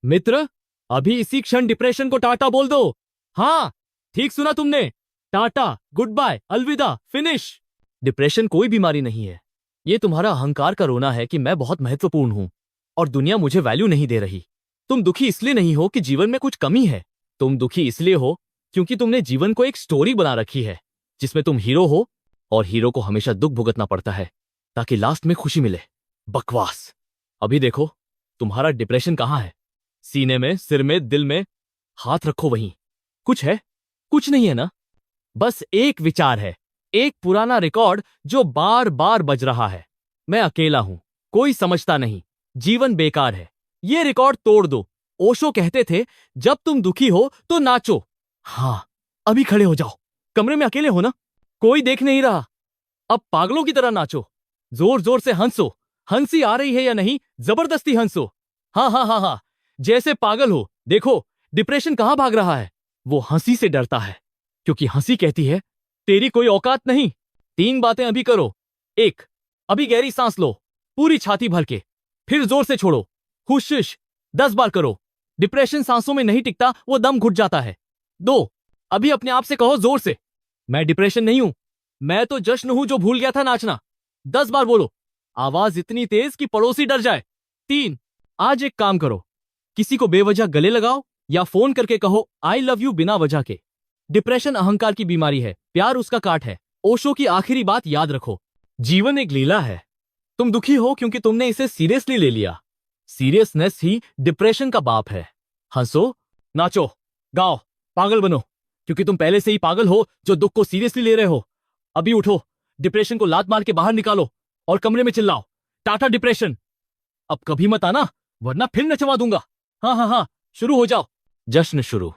मित्र, अभी इसी क्षण डिप्रेशन को टाटा बोल दो। हाँ, ठीक सुना तुमने। टाटा, गुड बाय, अलविदा, फिनिश। डिप्रेशन कोई बीमारी नहीं है। ये तुम्हारा अहंकार का रोना है कि मैं बहुत महत्वपूर्ण हूं और दुनिया मुझे वैल्यू नहीं दे रही। तुम दुखी इसलिए नहीं हो कि जीवन में कुछ कमी है। तुम दुखी इसलिए हो क्योंकि तुमने जीवन को एक स्टोरी बना रखी है जिसमें तुम हीरो हो और हीरो को हमेशा दुख भुगतना पड़ता है ताकि लास्ट में खुशी मिले। बकवास। अभी देखो, तुम्हारा डिप्रेशन कहाँ है? सीने में, सिर में, दिल में? हाथ रखो वहीं। कुछ है? कुछ नहीं है ना? बस एक विचार है, एक पुराना रिकॉर्ड जो बार बार बज रहा है। मैं अकेला हूं, कोई समझता नहीं, जीवन बेकार है। ये रिकॉर्ड तोड़ दो। ओशो कहते थे, जब तुम दुखी हो तो नाचो। हां, अभी खड़े हो जाओ। कमरे में अकेले हो ना? कोई देख नहीं रहा। अब पागलों की तरह नाचो। जोर जोर से हंसो। हंसी आ रही है या नहीं, जबरदस्ती हंसो। हाँ हाँ हाँ हाँ, जैसे पागल हो। देखो, डिप्रेशन कहां भाग रहा है? वो हंसी से डरता है क्योंकि हंसी कहती है, तेरी कोई औकात नहीं। 3 बातें अभी करो। 1, अभी गहरी सांस लो, पूरी छाती भर के। फिर जोर से छोड़ो। हुश 10 बार करो। डिप्रेशन सांसों में नहीं टिकता, वो दम घुट जाता है। 2, अभी अपने आप से कहो जोर से, मैं डिप्रेशन नहीं हूं, मैं तो जश्न हूं जो भूल गया था नाचना। 10 बार बोलो, आवाज इतनी तेज कि पड़ोसी डर जाए। 3, आज एक काम करो, किसी को बेवजह गले लगाओ या फोन करके कहो आई लव यू बिना वजह के। डिप्रेशन अहंकार की बीमारी है, प्यार उसका काट है। ओशो की आखिरी बात याद रखो, जीवन एक लीला है। तुम दुखी हो क्योंकि तुमने इसे सीरियसली ले लिया। सीरियसनेस ही डिप्रेशन का बाप है। हंसो, नाचो, गाओ, पागल बनो, क्योंकि तुम पहले से ही पागल हो जो दुख को सीरियसली ले रहे हो। अभी उठो, डिप्रेशन को लात मार के बाहर निकालो और कमरे में चिल्लाओ, टाटा डिप्रेशन। अब कभी मत आना, वरना फिर नचवा दूंगा। हाँ हाँ हाँ, शुरू हो जाओ। जश्न शुरू।